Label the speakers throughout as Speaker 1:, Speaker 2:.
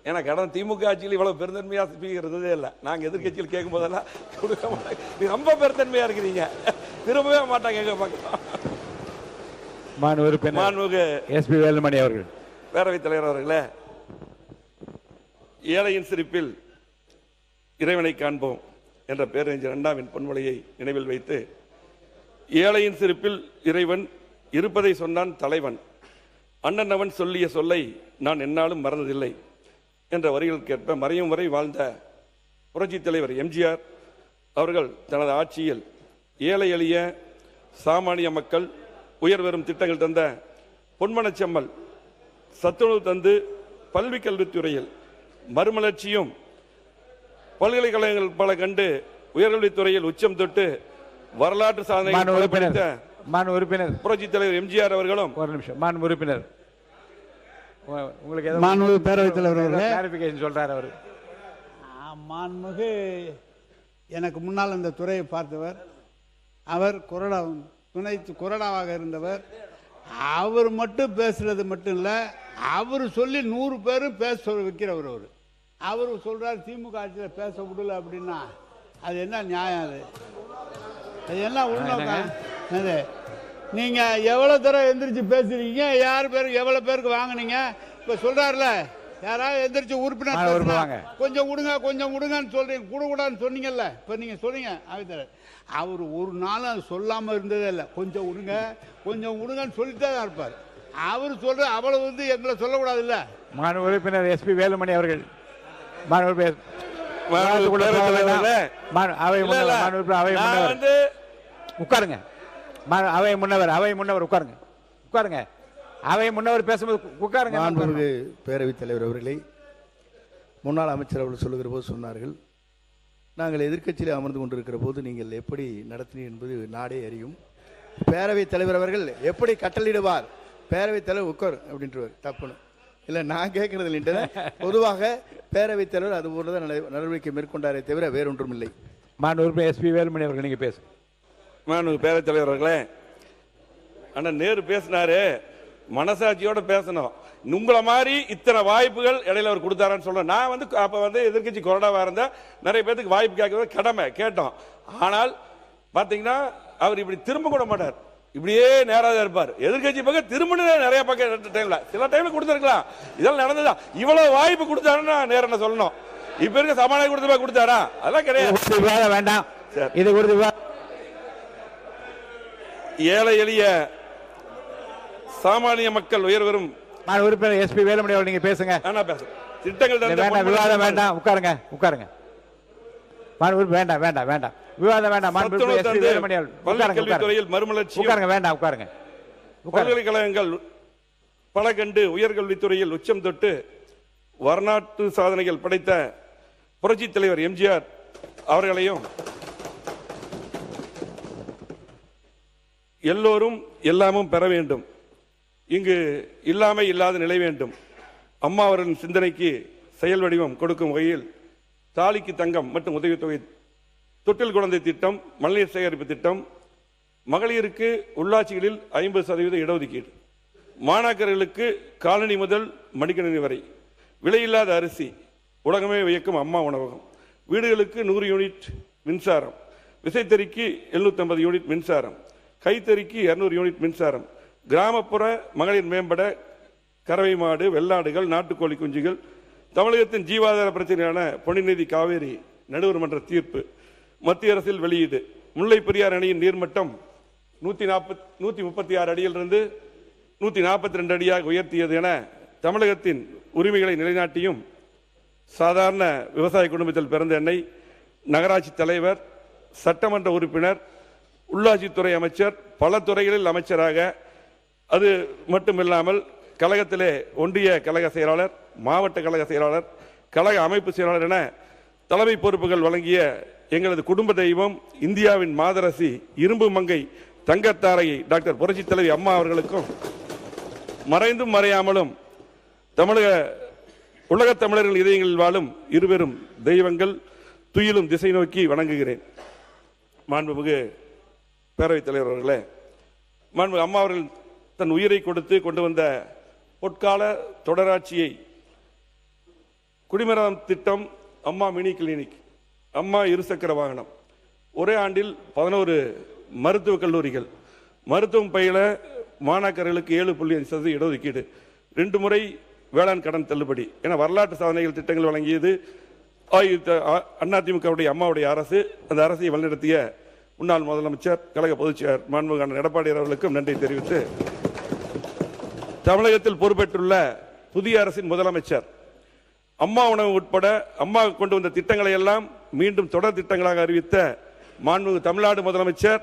Speaker 1: ஏன்னா கடந்த திமுக ஆட்சியில் இவ்வளவு பெருந்தன்மையா ஸ்பீக்கர் இருந்ததே இல்லை. நாங்க எதிர்கட்சியில் கேட்கும் போதெல்லாம் கொடுக்க மாட்டாங்க. ரொம்ப பெருந்தன்மையா இருக்கிறீங்க, திரும்பவே மாட்டாங்க எங்க பக்கம். மாண்புமிகு
Speaker 2: எஸ்பி வேலுமணி அவர்கள்.
Speaker 1: பேரவைத் தலைவர் அவர்களே, ஏழையின் சிரிப்பில் இறைவனை காண்போம் என்ற பேரறிஞர் அண்ணாவின் பொன்மொழியை நினைவில் வைத்து, ஏழையின் சிரிப்பில் இறைவன் இருப்பதை சொன்னான் தலைவன், அண்ணன் அவன் சொல்லிய சொல்லை நான் என்னாலும் மறந்ததில்லை என்ற வரிகளுக்கேற்ப மறையும் வரை வாழ்ந்த புரட்சித் தலைவர் எம்ஜிஆர் அவர்கள் தனது ஆட்சியில் ஏழை எளிய சாமானிய மக்கள் உயர்வரும் திட்டங்கள் தந்த பொன்மனச்செம்மல் சத்துணவு தந்து பல்வி கல்வித்துறையில் மறுமலர்ச்சியும் பல்கலைக்கழகங்கள் பல கண்டு உயர்கல்வித்துறையில் உச்சம் தொட்டு வரலாற்று சாதனை புரட்சித் தலைவர் எம்ஜிஆர் அவர்களும்
Speaker 2: உறுப்பினர்
Speaker 3: பேரவைத் தலைவர்
Speaker 2: சொல்றாரு அவர்.
Speaker 3: மாண்புமிகு எனக்கு முன்னால் இந்த துறையை பார்த்தவர், அவர் கொறடாவாக இருந்தவர். அவர் மட்டும் பேசுறது மட்டும் இல்லை, அவர் சொல்லி 100 பேரும் பேச வைக்கிறவர். அவர் சொல்றார் திமுக ஆட்சியில் பேச விடல அப்படின்னா அது என்ன நியாயம்? அது என்ன உள்நோக்கம்? நீங்க எவ்வளவு தடவை எந்திரிச்சு பேசுறீங்க, யார் பேருக்கு எவ்வளவு பேருக்கு வாங்கினீங்க? இப்ப சொல்றாருல, யாராவது எந்திரிச்சு உறுப்பினர் கொஞ்சம் விடுங்க கொஞ்சம் விடுங்கன்னு சொல்றீங்க, கூடாதுன்னு சொன்னீங்கல்ல. இப்ப நீங்க சொல்றீங்க அவர் ஒரு நாள் சொல்லாம இருந்ததே இல்லை. கொஞ்சம் விடுங்க கொஞ்சம் விடுங்கன்னு சொல்லிட்டே தான் இருப்பார். அவர் சொல்ற அவ்வளவு எங்களை சொல்லக்கூடாது இல்ல.
Speaker 2: உறுப்பினர் எஸ்பி வேலுமணி அவர்கள். உட்காருங்க. அவை முன்னவர் உட்காருங்க. அவை முன்னவர் பேசும்போது உட்காருங்க.
Speaker 4: மாண்புமிகு பேரவைத் தலைவர் அவர்களை முன்னாள் அமைச்சர் அவர்கள் சொல்லுகிற போது சொன்னார்கள், நாங்கள் எதிர்க்கட்சியில் அமர்ந்து கொண்டிருக்கிற போது நீங்கள் எப்படி நடத்தினீர் என்பது நாடே அறியும். பேரவைத் தலைவர் அவர்கள் எப்படி கட்டளையிடுவார், பேரவைத் தலைவர் உட்கார் அப்படின்றவர் தப்புன்னு இல்லை, நான் கேட்கறது இல்லைன்ட்டு. பொதுவாக பேரவைத் தலைவர் அது போலதான் நடவடிக்கை மேற்கொண்டாரே தவிர வேறொன்றும் இல்லை.
Speaker 2: மாண்புமிகு எஸ்பி வேலுமணி அவர்கள் நீங்க பேசு.
Speaker 1: மாண்புமிகு பேரவைத் தலைவர் அவர்களே, அண்ணா நேரு பேசினாரு, மனசாட்சியோட பேசணும். உங்களை மாதிரி இத்தனை வாய்ப்புகள் இடையில அவர் கொடுத்தாரான்னு சொல்றேன். நான் அப்ப எதிர்கட்சி கொறடாவா இருந்தா நிறைய பேருக்கு வாய்ப்பு கேட்கறது கடமை கேட்டோம். ஆனால் பாத்தீங்கன்னா அவர் இப்படி திரும்ப கூட மாட்டார், இப்படியே நேராக இருப்பார். எதிர்கட்சி பக்கம் திரும்ப நிறைய பக்கம் டைம்ல சில டைம்ல கொடுத்துருக்கலாம். இதெல்லாம் நடந்ததா? இவ்வளவு வாய்ப்பு கொடுத்தாருன்னா நேரம் சொல்லணும். இப்ப இருக்க சமாளிக்க கொடுத்தாரா? அதெல்லாம் கிடையாது.
Speaker 2: வேண்டாம், இது கொடுத்து
Speaker 1: ஏழை எளிய சாமானிய மக்கள் உயர்வரும்
Speaker 2: உறுப்பினர் எஸ்பி வேலுமணி அவர்கள் நீங்க பேசுங்க.
Speaker 1: திட்டங்கள்
Speaker 2: விவாதம் வேண்டாம், உட்காருங்க. வேண்டாம் வேண்டாம் வேண்டாம் விவாதம் வேண்டாம்.
Speaker 1: பல்கலைக்கழகத்துறையில் மறுமலர்ச்சி
Speaker 2: வேண்டாம், உட்காருங்க.
Speaker 1: பல்கலைக்கழகங்கள் பல கண்டு உயர்கல்வித்துறையில் உச்சம் தொட்டு வரலாற்று சாதனைகள் படைத்த புரட்சித் தலைவர் எம்ஜிஆர் அவர்களையும் எல்லோரும் எல்லாமும் பெற வேண்டும், இங்கு இல்லாமை இல்லாத நிலை வேண்டும், அம்மா அவர்களின் சிந்தனைக்கு செயல் வடிவம் கொடுக்கும் வகையில் தாலிக்கு தங்கம் மற்றும் உதவித்தொகை, தொட்டில் குழந்தை திட்டம், மழைநீர் சேகரிப்பு திட்டம், மகளிருக்கு உள்ளாட்சிகளில் 50% இடஒதுக்கீடு, மாணாக்கர்களுக்கு காலனி முதல் மடிக்கணினி வரை, விலையில்லாத அரிசி, உலகமே வியக்கும் அம்மா உணவகம், வீடுகளுக்கு 100 யூனிட் மின்சாரம், விசைத்தறிக்கு 750 யூனிட் மின்சாரம், கைத்தறிக்கு 200 யூனிட் மின்சாரம், கிராமப்புற மகளிர் மேம்பட கறவை மாடு, வெள்ளாடுகள், நாட்டுக்கோழி குஞ்சுகள், தமிழகத்தின் ஜீவாதார பிரச்சனையான பொன்னிநிதி காவேரி நடுவர் மன்ற தீர்ப்பு, மத்திய அரசில் வெளியீடு, முல்லை பெரியார் அணையின் நீர்மட்டம் 136 அடியிலிருந்து 142 அடியாக உயர்த்தியது என தமிழகத்தின் உரிமைகளை நிலைநாட்டியும், சாதாரண விவசாய குடும்பத்தில் பிறந்த என்னை நகராட்சி தலைவர், சட்டமன்ற உறுப்பினர், உள்ளாட்சித்துறை அமைச்சர், பல துறைகளில் அமைச்சராக, அது மட்டுமில்லாமல் கழகத்திலே ஒன்றிய கழக செயலாளர், மாவட்ட கழக செயலாளர், கழக அமைப்பு செயலாளர் என தலைமை பொறுப்புகள் வழங்கிய எங்களது குடும்ப தெய்வம், இந்தியாவின் மாதரசி, இரும்பு மங்கை, தங்கத்தாரையை டாக்டர் புரட்சித் தலைவி அம்மா அவர்களுக்கும் மறைந்தும் மறையாமலும் உலகத் தமிழர்கள் இதயங்களில் வாழும் இருவரும் தெய்வங்கள், துயிலும் திசை நோக்கி வணங்குகிறேன். மாண்புமிகு பேரவைத் தலைவர் அவர்களே, மாண்புமிகு அம்மா அவர்கள் தன் உயிரை கொடுத்து கொண்டு வந்த பொற்கால தொடராட்சியை குடிமரம் திட்டம், அம்மா மினி கிளினிக், அம்மா இருசக்கர வாகனம், ஒரே ஆண்டில் 11 மருத்துவக் கல்லூரிகள், மருத்துவம் பயில மாணாக்கர்களுக்கு 7.5% இடஒதுக்கீடு, 2 முறை வேளாண் கடன் தள்ளுபடி என வரலாற்று சாதனைகள் திட்டங்கள் வழங்கியது அதிமுகவுடைய அம்மாவுடைய அரசு. அந்த அரசை வழிநடத்திய முன்னாள் முதலமைச்சர் கழக பொதுச்செயலர் மாண்புமிகு எடப்பாடி அவர்களுக்கும் நன்றி தெரிவித்து, தமிழகத்தில் பொறுப்பேற்றுள்ள புதிய அரசின் முதலமைச்சர் அம்மா உணவு உட்பட அம்மா கொண்டு வந்த திட்டங்களை எல்லாம் மீண்டும் தொடர் திட்டங்களாக அறிவித்த மாண்புமிகு தமிழ்நாடு முதலமைச்சர்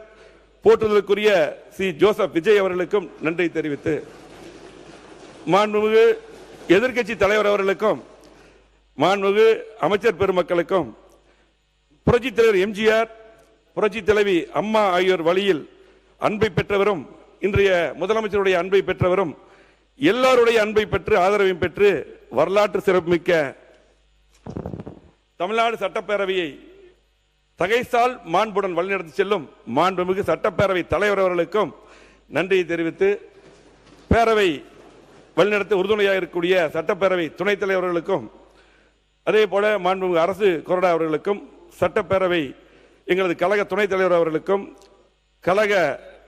Speaker 1: போற்றுதலுக்குரிய சி ஜோசப் விஜய் அவர்களுக்கும் நன்றி தெரிவித்து, மாண்புமிகு எதிர்க்கட்சி தலைவர் அவர்களுக்கும் மாண்புமிகு அமைச்சர் பெருமக்களுக்கும் புரட்சித் தலைவர் எம்ஜிஆர், புரட்சி தலைவி அம்மா ஆகியோர் வழியில் அன்பை பெற்றவரும், இன்றைய முதலமைச்சருடைய அன்பை பெற்றவரும், எல்லாருடைய அன்பை பெற்று ஆதரவையும் பெற்று வரலாற்று சிறப்புமிக்க தமிழ்நாடு சட்டப்பேரவையை தகைசால் மாண்புடன் வழிநடத்தி செல்லும் மாண்புமிகு சட்டப்பேரவை தலைவர் அவர்களுக்கும் நன்றியை தெரிவித்து, பேரவை வழிநடத்த உறுதுணையாக இருக்கக்கூடிய சட்டப்பேரவை துணைத் தலைவர்களுக்கும், அதே போல மாண்புமிகு அரசு கொறடா அவர்களுக்கும், சட்டப்பேரவை எங்களது கழக துணைத் தலைவர் அவர்களுக்கும்,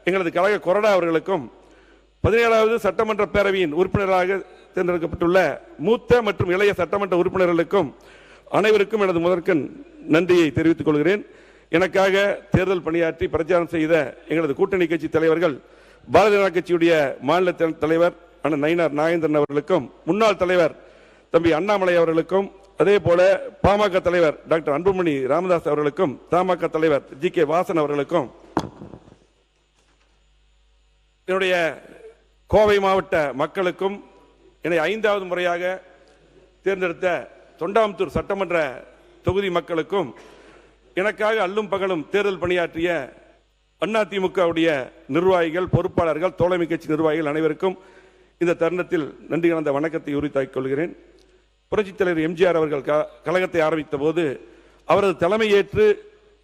Speaker 1: எங்களது கழக கொறடா அவர்களுக்கும், 17வது சட்டமன்ற பேரவையின் உறுப்பினராக தேர்ந்தெடுக்கப்பட்டுள்ள மூத்த மற்றும் இளைய சட்டமன்ற உறுப்பினர்களுக்கும் அனைவருக்கும் எனது முதற்கண் நன்றியை தெரிவித்துக் கொள்கிறேன். எனக்காக தேர்தல் பணியாற்றி பிரச்சாரம் செய்த எங்களது கூட்டணி கட்சி தலைவர்கள், பாரதிய ஜனதா கட்சியுடைய மாநில தலைவர் அண்ணன் நயினார் நாகேந்திரன் அவர்களுக்கும், முன்னாள் தலைவர் தம்பி அண்ணாமலை அவர்களுக்கும், அதே போல பாமக தலைவர் டாக்டர் அன்புமணி ராமதாஸ் அவர்களுக்கும், தமாக தலைவர் ஜி.கே. வாசன் அவர்களுக்கும், என்னுடைய கோவை மாவட்ட மக்களுக்கும், என்னை 5வது முறையாக தேர்ந்தெடுத்த தொண்டாமுத்தூர் சட்டமன்ற தொகுதி மக்களுக்கும், எனக்காக அல்லும் பகலும் தேர்தல் பணியாற்றிய அதிமுகவுடைய நிர்வாகிகள், பொறுப்பாளர்கள், தோழமை கட்சி நிர்வாகிகள் அனைவருக்கும் இந்த தருணத்தில் நன்றி கலந்த வணக்கத்தை உரித்தாக்கிக் கொள்கிறேன். புரட்சித் தலைவர் எம்ஜிஆர் அவர்கள் கழகத்தை ஆரம்பித்த போது அவரது தலைமையேற்று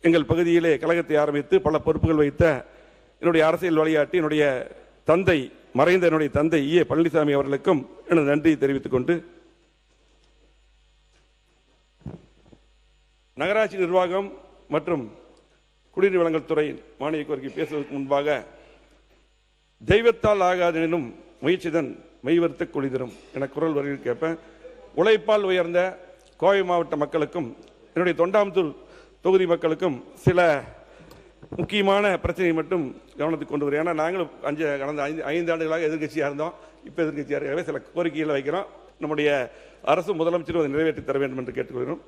Speaker 1: எங்கள் பகுதியிலே கழகத்தை ஆரம்பித்து பல பொறுப்புகள் வைத்த என்னுடைய அரசியல் வழிகாட்டி என்னுடைய தந்தை, மறைந்த என்னுடைய தந்தை ஈ. பழனிசாமி அவர்களுக்கும் எனது நன்றியை தெரிவித்துக் கொண்டு, நகராட்சி நிர்வாகம் மற்றும் குடிநீர் வழங்கல் துறை மானிய கோரிக்கை பேசுவதற்கு முன்பாக, தெய்வத்தால் ஆகாதெனும் முயற்சிதன் மெய்வருத்த குளிதரும் என குரல் வரியில் கேட்பேன். உழைப்பால் உயர்ந்த கோவை மாவட்ட மக்களுக்கும் என்னுடைய தொண்டாமுத்தூர் தொகுதி மக்களுக்கும் சில முக்கியமான பிரச்சனையை மட்டும் கவனத்துக்கு கொண்டு வரும். ஏன்னா நாங்களும் கடந்த 5 ஆண்டுகளாக எதிர்கட்சியாக இருந்தோம். இப்போ எதிர்கட்சியாக இருக்கவே சில கோரிக்கைகளை வைக்கிறோம். நம்முடைய அரசு முதலமைச்சர் அதை நிறைவேற்றி தர வேண்டும் என்று கேட்டுக்கொள்கிறோம்.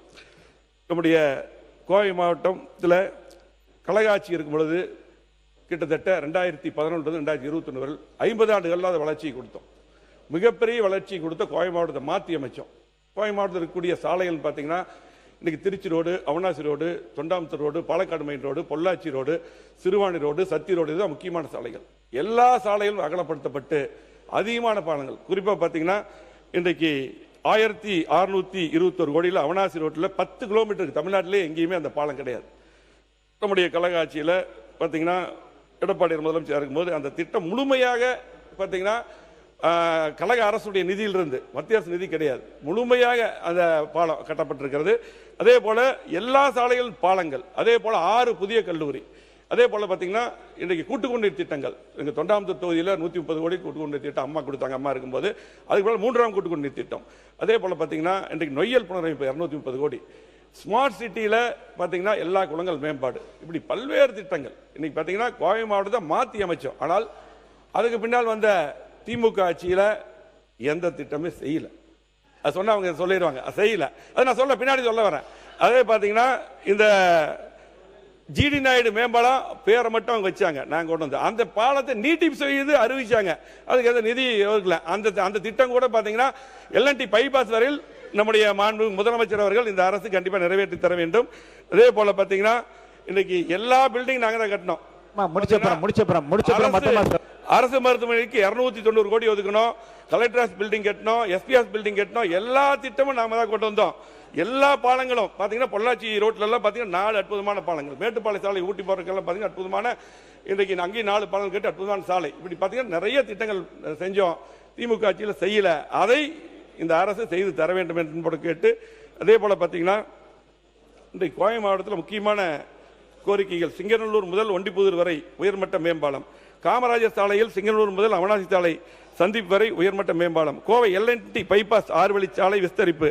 Speaker 1: நம்முடைய கோவை மாவட்டத்தில் கழக ஆட்சி இருக்கும் பொழுது கிட்டத்தட்ட 2011 2021 வரை 50 ஆண்டுகள் அதை வளர்ச்சியை கொடுத்தோம். மிகப்பெரிய வளர்ச்சி கொடுத்த கோவை மாவட்டத்தை மாற்றி அமைச்சோம். கோவை மாவட்டத்தில் இருக்கக்கூடிய சாலைகள் பார்த்தீங்கன்னா இன்னைக்கு Trichy road, Avinashi road, Thondamuthur road, Palakkad main road, Pollachi road, Siruvani road, Sathy road, இதுதான் முக்கியமான சாலைகள். எல்லா சாலைகளும் அகலப்படுத்தப்பட்டு அதிகமான பாலங்கள், குறிப்பாக பார்த்தீங்கன்னா இன்றைக்கு 1621 கோடியில் அவனாசி ரோட்டில் 10 கிலோமீட்டருக்கு தமிழ்நாட்டிலே எங்கேயுமே அந்த பாலம் கிடையாது. நம்முடைய கழக ஆட்சியில் பார்த்தீங்கன்னா எடப்பாடி முதலமைச்சர் இருக்கும்போது அந்த திட்டம் முழுமையாக பார்த்தீங்கன்னா கழக அரசுடைய நிதியிலிருந்து, மத்திய அரசு நிதி கிடையாது, முழுமையாக அந்த பாலம் கட்டப்பட்டிருக்கிறது. அதே போல எல்லா சாலைகளும் பாலங்கள், அதே போல 6 புதிய கல்லூரி, அதே போல பார்த்தீங்கன்னா இன்றைக்கு கூட்டுக்குடிநீர் திட்டங்கள், எங்கள் தொண்டாமுத்தூர் தொகுதியில் 130 கோடி கூட்டுக்குடிநீர் திட்டம் அம்மா கொடுத்தாங்க. அம்மா இருக்கும்போது அதுக்கு போல 3ஆம் கூட்டுக்குடிநீர் திட்டம், அதே போல பார்த்தீங்கன்னா இன்றைக்கு நொய்யல் புனரமைப்பு 230 கோடி, ஸ்மார்ட் சிட்டியில் பார்த்தீங்கன்னா எல்லா குளங்கள் மேம்பாடு, இப்படி பல்வேறு திட்டங்கள் இன்னைக்கு பார்த்தீங்கன்னா கோவை மாவட்டத்தை மாற்றி அமைச்சோம். ஆனால் அதுக்கு பின்னால் வந்த திமுக ஆட்சியில் எந்த திட்டமே செய்யல. அது சொன்னா அவங்க சொல்லிடுவாங்க செய்யல. அது நான் சொல்ல பின்னாடி சொல்ல வரேன். அதே பார்த்தீங்கன்னா இந்த ஜிடி நாயுடு மேம்பாலம் பேரை மட்டும் அவங்க வச்சாங்க, நாங்கள் கொண்டு வந்து அந்த பாலத்தை நீட்டிப்பு செய்து அறிவிச்சாங்க. அதுக்கு எந்த நிதி ஒதுக்கல. அந்த திட்டம் கூட பார்த்தீங்கன்னா எல்என்டி பைபாஸ் வரையில் நம்முடைய மாண்பு முதலமைச்சர் அவர்கள் இந்த அரசு கண்டிப்பாக நிறைவேற்றி தர வேண்டும். அதே போல பார்த்தீங்கன்னா இன்னைக்கு எல்லா பில்டிங் நாங்கள் தான் கட்டணும். அரசு மருத்துவமனைக்கு 290 கோடி ஒதுக்கணும், கலெக்டர் பில்டிங் கட்டணும், எஸ்பிஎஸ் பில்டிங் கட்டணும், எல்லா திட்டமும் நாம தான் கொண்டு வந்தோம். எல்லா பாலங்களும் பார்த்தீங்கன்னா பொள்ளாச்சி ரோட்ல எல்லாம் பார்த்தீங்கன்னா 4 அற்புதமான பாலங்கள், மேட்டுப்பாளைய சாலை ஊட்டி போறதுக்கெல்லாம் பார்த்தீங்கன்னா அற்புதமான, இன்றைக்கு அங்கேயும் 4 பாலங்கள் கட்டி அற்புதமான சாலை, இப்படி பார்த்தீங்கன்னா நிறைய திட்டங்கள் செஞ்சோம். திமுக ஆட்சியில் செய்யல. அதை இந்த அரசு செய்து தர வேண்டும் என்று கேட்டு, அதே போல பார்த்தீங்கன்னா இன்றைக்கு கோவை மாவட்டத்தில் முக்கியமான கோரிக்கைகள் சிங்கநல்லூர் முதல் ஒண்டிப்புதூர் வரை உயர்மட்ட மேம்பாலம், காமராஜர் சாலையில் சிங்கநல்லூர் முதல் அவனாசி சாலை சந்திப்பு வரை உயர்மட்ட மேம்பாலம், கோவை எல்என்டி பைபாஸ் 6 வழி சாலை விஸ்தரிப்பு,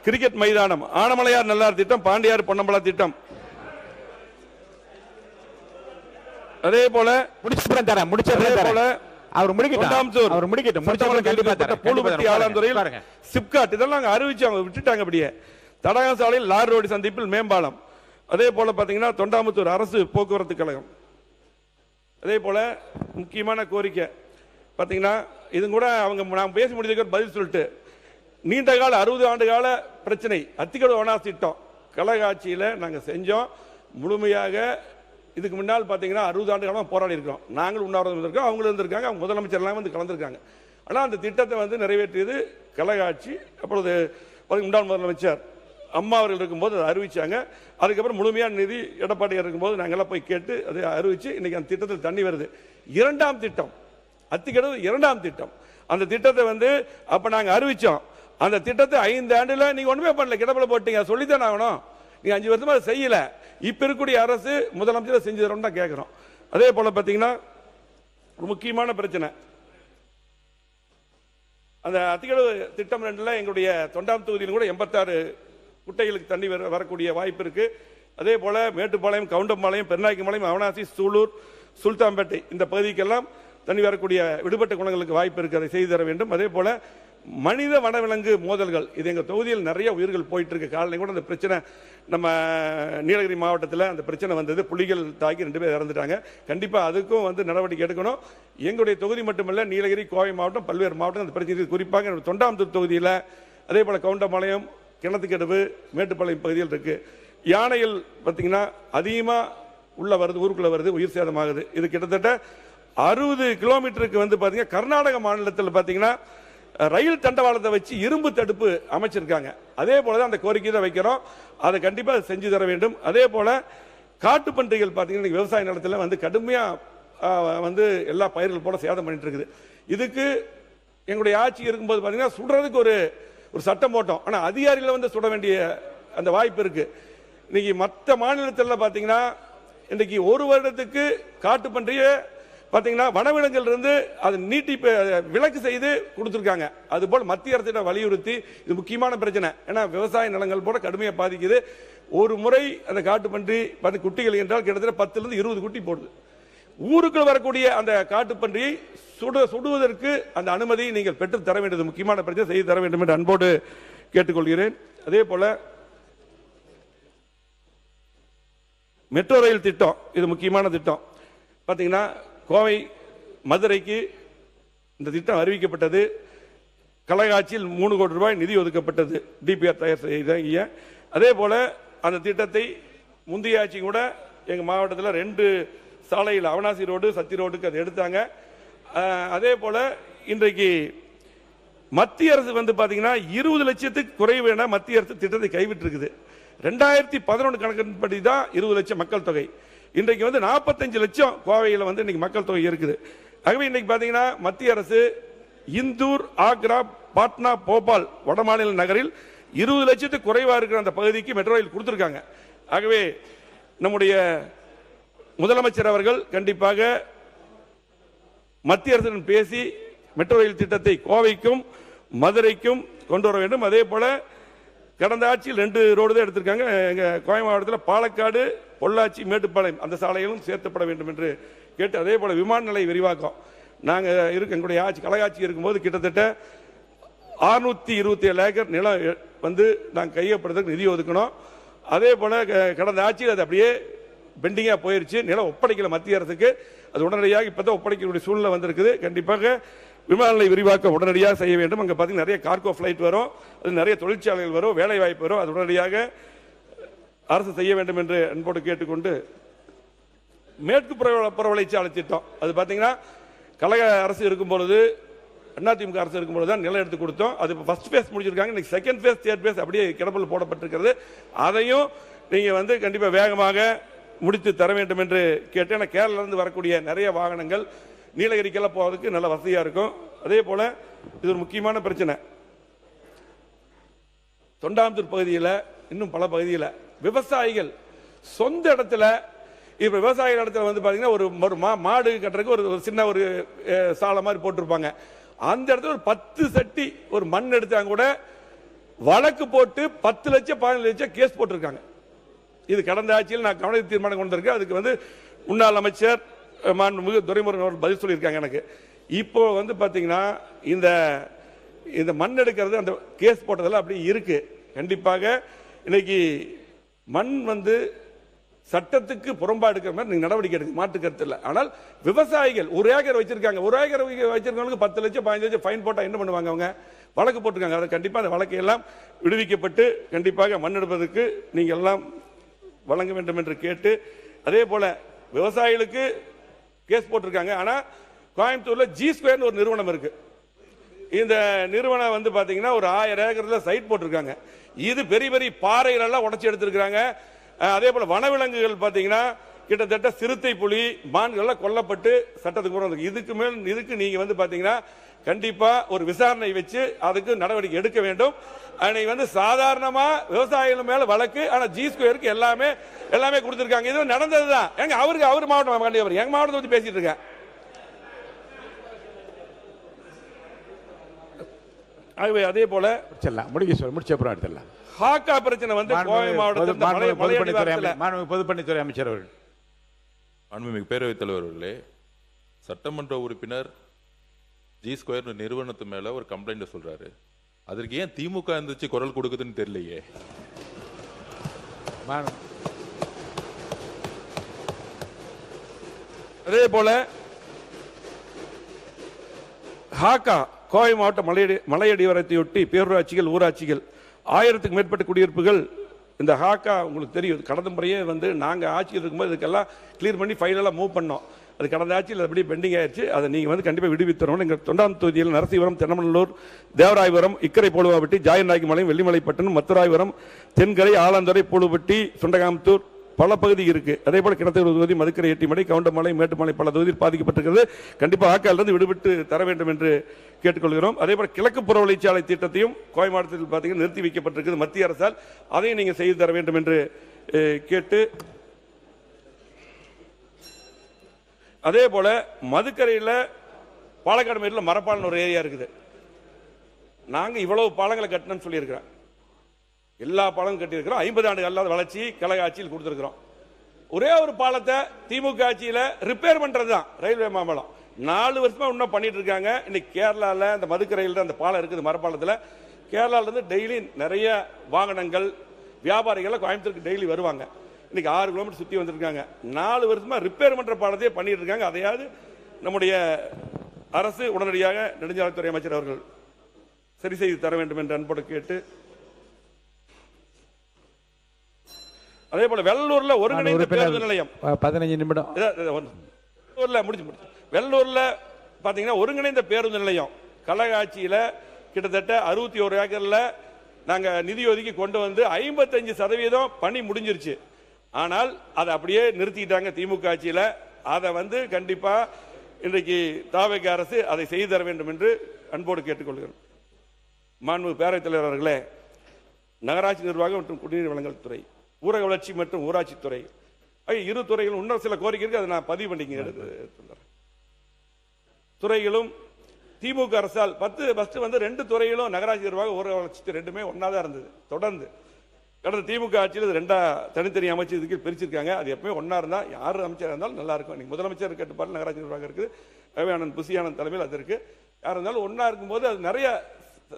Speaker 1: கிரிக்கெட் மைதானம், ஆனமலையார் நல்லார் திட்டம், பாண்டியார் பொன்னம்பலா திட்டம், அதே போல சிப்காட் இதெல்லாம் அறிவிச்சு விட்டுட்டாங்க. அப்படியே தடகம் சாலையில் லார் ரோடு சந்திப்பில் மேம்பாலம், அதே போல பாத்தீங்கன்னா தொண்டாமுத்தூர் அரசு போக்குவரத்து கழகம். அதே போல முக்கியமான கோரிக்கை பாத்தீங்கன்னா இது கூட அவங்க நான் பேசி முடிஞ்சதுக்கு பதில் சொல்லிட்டு, நீண்ட கால 60 ஆண்டு கால பிரச்சனை அத்திக்கடவு அவனாசி திட்டம் கழகாட்சியில் நாங்கள் செஞ்சோம். முழுமையாக இதுக்கு முன்னால் பார்த்தீங்கன்னா 60 ஆண்டு காலமாக போராடி இருக்கிறோம். நாங்களும் உண்ணாவிரதம் இருந்திருக்கோம், அவங்களும் இருந்திருக்காங்க, அவங்க முதலமைச்சர் எல்லாம் வந்து கலந்துருக்காங்க. ஆனால் அந்த திட்டத்தை வந்து நிறைவேற்றியது கழகாட்சி. அப்பொழுது முன்னாள் முதலமைச்சர் அம்மா அவர்கள் இருக்கும்போது அதை அறிவிச்சாங்க. அதுக்கப்புறம் முழுமையான நிதி எடப்பாடியார் இருக்கும்போது நாங்கள்லாம் போய் கேட்டு அதை அறிவிச்சு இன்னைக்கு அந்த திட்டத்தில் தண்ணி வருது. 2ஆம் திட்டம் அத்திக்கடவு 2ஆம் திட்டம். அந்த திட்டத்தை வந்து அப்ப நாங்க அறிவிச்சோம். அந்த திட்டத்தை 5 ஆண்டுல நீங்க ஒண்ணுமே பண்ணல, கிடப்பில போட்டீங்க. சொல்லித்தான் ஆகணும். நீங்க 5 வருஷமா செய்யல. இப்ப இருக்கக்கூடிய அரசு முதலமைச்சர் செஞ்சு தரோம் தான் கேட்கிறோம். அதே போல பாத்தீங்கன்னா ஒரு முக்கியமான பிரச்சனை அந்த அத்திக்கடவு திட்டம் 2ல எங்களுடைய தொண்டாம் தொகுதியில் கூட 86 குட்டைகளுக்கு தண்ணி வரக்கூடிய வாய்ப்பு இருக்கு. அதே போல மேட்டுப்பாளையம், கவுண்டம்பாளையம், பெருநாய்க்கும்பாளையம், அவனாசி, சூலூர், சுல்தான்பேட்டை இந்த பகுதிக்கெல்லாம் தண்ணி வரக்கூடிய விடுபட்ட குணங்களுக்கு வாய்ப்பு இருக்கு. அதை செய்து தர வேண்டும். அதே போல மனித வனவிலங்கு மோதல்கள், இது எங்க தொகுதியில் நிறைய உயிர்கள் போயிட்டு இருக்கு. காலையில் கூட அந்த பிரச்சனை நம்ம நீலகிரி மாவட்டத்தில் அந்த பிரச்சனை வந்தது. புலிகள் தாக்கி 2 பேர் இறந்துட்டாங்க. கண்டிப்பா அதுக்கும் வந்து நடவடிக்கை எடுக்கணும். எங்களுடைய தொகுதி மட்டுமல்ல, நீலகிரி, கோவை மாவட்டம், பல்வேறு மாவட்டம் அந்த பிரச்சனை, குறிப்பாக தொண்டாமுத்தூர் தொகுதியில், அதே போல கவுண்டம்பாளையம், கிணத்துக்கடவு, மேட்டுப்பாளையம் பகுதியில் இருக்கு. யானைகள் பார்த்தீங்கன்னா அதிகமாக உள்ள வருது, ஊருக்குள்ள வருது, உயிர் சேதமாகுது. இது கிட்டத்தட்ட 60 கிலோமீட்டருக்கு வந்து பார்த்தீங்கன்னா கர்நாடக மாநிலத்தில் பார்த்தீங்கன்னா ரயில் தண்டவாளத்தை வச்சு இரும்பு தடுப்பு அமைச்சிருக்காங்க. அதே போலதான் அந்த கோரிக்கை தான் வைக்கிறோம். அதை கண்டிப்பாக செஞ்சு தர வேண்டும். அதே போல காட்டு பன்றிகள் பார்த்தீங்கன்னா விவசாய நிலத்தில் வந்து கடுமையா வந்து எல்லா பயிர்கள் போல சேதம் பண்ணிட்டு இருக்குது. இதுக்கு எங்களுடைய ஆட்சி இருக்கும்போது பார்த்தீங்கன்னா சுடுறதுக்கு ஒரு சட்டம் போட்டோம். ஆனால் அதிகாரிகளை வந்து சுட வேண்டிய அந்த வாய்ப்பு இருக்கு. இன்னைக்கு மற்ற மாநிலத்தில் பார்த்தீங்கன்னா இன்றைக்கு 1 வருடத்துக்கு காட்டு பன்றியை பார்த்தீங்கன்னா வனவிலங்குகள் இருந்து அதை நீட்டி விலக்கு செய்து கொடுத்துருக்காங்க. அதுபோல் மத்திய அரசிடம் வலியுறுத்தி, இது முக்கியமான பிரச்சனை. ஏன்னா விவசாய நிலங்கள் போல கடுமையாக பாதிக்குது. ஒரு முறை அந்த காட்டு பன்றி குட்டிகள் என்றால் கிட்டத்தட்ட 10லிருந்து 20 குட்டி போடுது. ஊருக்குள் வரக்கூடிய அந்த காட்டு பன்றியை சுடுவதற்கு அந்த அனுமதியை நீங்கள் பெற்று தர வேண்டியது முக்கியமான பிரச்சனை, செய்து தர வேண்டும் என்று அன்போடு கேட்டுக்கொள்கிறேன். அதே போல மெட்ரோ ரயில் திட்டம், இது முக்கியமான திட்டம். பார்த்தீங்கன்னா கோவை மதுரைக்கு இந்த திட்டம் அறிவிக்கப்பட்டது. கழகாட்சியில் 3 கோடி ரூபாய் நிதி ஒதுக்கப்பட்டது டிபிஆர் தயார் செய்ய. அதே போல அந்த திட்டத்தை முந்தைய ஆட்சி கூட எங்க மாவட்டத்தில் 2 சாலையில் அவனாசி ரோடு, சத்தி ரோடுக்கு அதை எடுத்தாங்க. அதே போல இன்றைக்கு மத்திய அரசு வந்து பாத்தீங்கன்னா 20 லட்சத்துக்கு குறைவு என மத்திய அரசு திட்டத்தை கைவிட்டு இருக்குது. 2011 கணக்கின்படி தான் 20 லட்சம் மக்கள் தொகை. இன்றைக்கு வந்து 45 லட்சம் கோவையில் வந்து இன்னைக்கு மக்கள் தொகை இருக்குது. ஆகவே இன்னைக்கு பாத்தீங்கன்னா மத்திய அரசு இந்தூர், ஆக்ரா, பாட்னா, போபால் வடமாநில நகரில் 20 லட்சத்துக்கு குறைவா இருக்கிற அந்த பகுதிக்கு மெட்ரோ ரயில் கொடுத்திருக்காங்க. ஆகவே நம்முடைய முதலமைச்சர் அவர்கள் கண்டிப்பாக மத்திய அரசுடன் பேசி மெட்ரோ ரயில் திட்டத்தை கோவைக்கும் மதுரைக்கும் கொண்டு வர வேண்டும். அதே போல கடந்த ஆட்சியில் 2 ரோடு தான் எடுத்திருக்காங்க. எங்க கோவை மாவட்டத்தில் பாலக்காடு, பொள்ளாச்சி, மேட்டுப்பாளையம் அந்த சாலைகளும் சேர்க்கப்பட வேண்டும் என்று கேட்டு, அதே போல விமான நிலைய விரிவாக்கம் நாங்கள் எங்களுடைய ஆட்சி கழகாட்சி இருக்கும்போது கிட்டத்தட்ட 627 ஏக்கர் நிலம் வந்து நாங்கள் கையப்படுறதுக்கு நிதி ஒதுக்கணும். அதே போல கடந்த ஆட்சியில் அது அப்படியே பெண்டிங்கா போயிருச்சு. நிலம் ஒப்படைக்கல மத்திய அரசுக்கு. அது உடனடியாக இப்பதான் ஒப்படைக்கக்கூடிய சூழ்நிலை வந்திருக்குது. கண்டிப்பாக விமான நிலைய விரிவாக்கம் உடனடியாக செய்ய வேண்டும். அங்கே பார்த்தீங்கன்னா நிறைய கார்கோ ஃபிளைட் வரும், அது நிறைய தொழிற்சாலைகள் வரும், வேலை வாய்ப்பு வரும். அது உடனடியாக அரசு செய்ய வேண்டும் என்று அன்போடு கேட்டுக்கொண்டு, மேற்கு புறவழிச்சாலை திட்டம் அது பார்த்தீங்கன்னா கழக அரசு இருக்கும் பொழுது, அதிமுக அரசு இருக்கும் பொழுது தான் நிலம் எடுத்து கொடுத்தோம். அது ஃபர்ஸ்ட் பேஸ் முடிச்சிருக்காங்க. இன்னைக்கு செகண்ட் பேஸ், தேர்ட் பேஸ் அப்படியே கிடப்பில் போடப்பட்டிருக்கிறது. அதையும் நீங்க வந்து கண்டிப்பாக வேகமாக முடித்து தர வேண்டும் என்று கேட்டேன். கேரளாவிலிருந்து வரக்கூடிய நிறைய வாகனங்கள் நீலகிரிக்கெல்லாம் போவதற்கு நல்ல வசதியாக இருக்கும். அதே போல இது ஒரு முக்கியமான பிரச்சனை. தொண்டாமுத்தூர் பகுதியில், இன்னும் பல பகுதியில் விவசாயிகள் சொந்த இடத்துல, இப்போ விவசாயிகள் இடத்துல வந்து பார்த்தீங்கன்னா ஒரு மாடு கட்டுறதுக்கு ஒரு சின்ன ஒரு சாலை மாதிரி போட்டிருப்பாங்க. அந்த இடத்துல ஒரு 10 சட்டி ஒரு மண் எடுத்தாங்க கூட வழக்கு போட்டு 10 லட்சம் 15 லட்சம் கேஸ் போட்டிருக்காங்க. இது கடந்த ஆட்சியில் நான் கவன தீர்மானம் கொண்டு வந்திருக்கேன். அதுக்கு வந்து முன்னாள் அமைச்சர் மாண்புமிகு துரைமுருகன் அவர்கள் பதில் சொல்லியிருக்காங்க எனக்கு. இப்போ வந்து பார்த்தீங்கன்னா இந்த மண் எடுக்கிறது அந்த கேஸ் போட்டதெல்லாம் அப்படி இருக்கு. கண்டிப்பாக இன்னைக்கு மண் வந்து சட்டத்துக்கு புறம்பா எடுக்கிற மாதிரி நீங்க நடவடிக்கை எடுக்க மாற்று கருத்து இல்லை. ஆனால் விவசாயிகள் 1 ஏக்கர் வச்சிருக்காங்க, 1 ஏக்கர் வச்சிருக்கவங்களுக்கு 10 லட்சம் 15 லட்சம் ஃபைன் போட்டா என்ன பண்ணுவாங்க? அவங்க வழக்கு போட்டிருக்காங்க. அதை கண்டிப்பாக அந்த வழக்கை எல்லாம் விடுவிக்கப்பட்டு கண்டிப்பாக மண் எடுப்பதற்கு நீங்க எல்லாம் வழங்க வேண்டும் என்று கேட்டு, அதே போல விவசாயிகளுக்கு கேஸ் போட்டிருக்காங்க. ஆனா கோயம்புத்தூர்ல G2 ஒரு நிறுவனம் இருக்கு. இந்த நிறுவனம் வந்து பாத்தீங்கன்னா ஒரு 1000 ஏக்கர்ல சைட் போட்டிருக்காங்க. இது பெரிய பெரிய பாறைகள் எல்லாம் உடைச்சு எடுத்திருக்காங்க. அதே போல வனவிலங்குகள் பாத்தீங்கன்னா கிட்டத்தட்ட சிறுத்தை, புலி, மான்கள் எல்லாம் கொல்லப்பட்டு சட்டத்துக்கு புறம். இதுக்கு நீங்க வந்து பாத்தீங்கன்னா கண்டிப்பா ஒரு விசாரணை வச்சு அதுக்கு நடவடிக்கை எடுக்க வேண்டும். அன்னைக்கு வந்து சாதாரணமா விவசாயிகள் மேல வழக்கு, ஆனா G2 எல்லாமே கொடுத்திருக்காங்க. இது நடந்ததுதான். எங்க அவர் மாவட்டம், எங்க மாவட்டத்தை பத்தி பேசிட்டு இருக்கேன். அதே போல
Speaker 2: முடிச்ச எடுத்துடலாம்.
Speaker 1: ஹாக்கா பிரச்சனை வந்து கோவை மாவட்டத்தில்
Speaker 2: பொதுப்பணித்துறை அமைச்சர் அவர்கள்.
Speaker 5: மாண்புமிகு பேரவைத் தலைவர் அவர்களே, சட்டமன்ற உறுப்பினர் G2 நிறுவனத்து மேல ஒரு கம்ப்ளைண்ட் சொல்றாரு. அதற்கு ஏன் திமுக இருந்துச்சு குரல் கொடுக்குதுன்னு தெரியலையே.
Speaker 1: அதே போல ஹாக்கா கோவை மாவட்ட மலையடிவாரத்தையொட்டி பேரூராட்சிகள், ஊராட்சிகள் 1000க்கும் மேற்பட்ட குடியிருப்புகள் இந்த ஹாக்கா உங்களுக்கு தெரியும். கடந்த முறையே வந்து நாங்கள் ஆட்சியில் இருக்கும்போது இதுக்கெல்லாம் கிளியர் பண்ணி ஃபைலெல்லாம் மூவ் பண்ணோம். அது கடந்த ஆட்சியில் அப்படியே பெண்டிங் ஆயிடுச்சு. அதை நீங்கள் வந்து கண்டிப்பாக விடுவித்தரணும். எங்கள் தொண்டாம் தொகுதியில் நரசிவரம், தென்னமல்லூர், தேவராயபுரம், இக்கரை போலுவாப்பட்டி, ஜாயநாயகிமலையம், வெள்ளிமலைப்பட்டினம், மத்துராயபுரம், தென்கரை, ஆலாந்துறை, பூலுப்பட்டி, சுண்டகாமத்தூர் பல பகுதி இருக்கு. அதே போல கிணத்தூர் தொகுதி, மதுக்கரை, எட்டிமலை, கவுண்டமலை, மேட்டுமலை பல தொகுதியில் பாதிக்கப்பட்டிருக்கிறது. கண்டிப்பாக ஆக்காலிருந்து விடுபட்டு தர வேண்டும் என்று கேட்டுக்கொள்கிறோம். அதே போல கிழக்கு புறவழிச்சாலை திட்டத்தையும் கோவை மாவட்டத்தில் பார்த்தீங்கன்னா நிறுத்தி வைக்கப்பட்டிருக்கிறது மத்திய அரசால். அதையும் நீங்க செய்து தர வேண்டும் என்று கேட்டு, அதே போல மதுக்கரையில் பாலக்காடு மேட்டில் மரப்பாலம் ஒரு ஏரியா இருக்குது. நாங்க இவ்வளவு பாலங்களை கட்டணும்னு சொல்லியிருக்கிறோம். எல்லா பாலங்களும் கட்டியிருக்கிறோம். 50 ஆண்டு அல்லாத வளர்ச்சி கழக ஆட்சியில் கொடுத்திருக்கிறோம். ஒரே ஒரு பாலத்தை திமுக ஆட்சியில் ரிப்பேர் பண்றதுதான் ரயில்வே மாமலம். 4 வருஷமா இன்னும் பண்ணிட்டு இருக்காங்க. இன்னைக்கு கேரளாவில் அந்த மதுக்கரையில் அந்த பாலம் இருக்குது, மரப்பாலத்தில். கேரளால இருந்து டெய்லி நிறைய வாகனங்கள், வியாபாரிகள் கோயம்புத்தூருக்கு டெய்லி வருவாங்க. இன்னைக்கு 6 கிலோமீட்டர் சுத்தி வந்திருக்காங்க. 4 வருஷமா ரிப்பேர் பண்ற பாலத்தையே பண்ணிட்டு இருக்காங்க. அதையாவது நம்முடைய அரசு உடனடியாக நெடுஞ்சாலைத்துறை அமைச்சர் அவர்கள் சரி செய்து தர வேண்டும் என்று அன்போடு கேட்டு, அதே போல வெள்ளூர்ல ஒருங்கிணைந்த பேருந்து நிலையம்
Speaker 2: 15 நிமிடம்
Speaker 1: முடிச்சு வெள்ளூர்ல பாத்தீங்கன்னா ஒருங்கிணைந்த பேருந்து நிலையம் கழக ஆட்சியில கிட்டத்தட்ட 61 ஏக்கர்ல நாங்க நிதி ஒதுக்கி கொண்டு வந்து 55% பணி முடிஞ்சிருச்சு. ஆனால் அதை அப்படியே நிறுத்திட்டாங்க திமுக ஆட்சியில. அதை வந்து கண்டிப்பா இன்றைக்கு தாவேக அரசு அதை செய்து தர வேண்டும் என்று அன்போடு கேட்டுக்கொள்கிறோம். மாண்புமிகு பேரவைத் தலைவர் அவர்களே, நகராட்சி நிர்வாகம் மற்றும் குடிநீர் வழங்கல் துறை, ஊரக வளர்ச்சி மற்றும் ஊராட்சி துறை, இரு துறைகளும் இன்னும் சில கோரிக்கை இருக்கு. அதை நான் பதிவு பண்ணிக்க துறைகளும் திமுக அரசால் 2 துறைகளும் நகராட்சி நிர்வாகம், ஊரக வளர்ச்சி ரெண்டுமே ஒன்னாதான் இருந்தது. தொடர்ந்து கடந்த திமுக ஆட்சியில் 2 தனித்தனி அமைச்சர் இதுக்கு பிரிச்சிருக்காங்க. அது எப்பவுமே ஒன்னா இருந்தா யாரு அமைச்சர் இருந்தாலும் நல்லா இருக்கும். இன்னைக்கு முதலமைச்சர் கட்டுப்பாடு நகராட்சி நிர்வாகம் இருக்குது, ரவியானந்த் புசியானந்த் தலைமையில் அது இருக்கு. யார் இருந்தாலும் ஒன்னா இருக்கும்போது அது நிறைய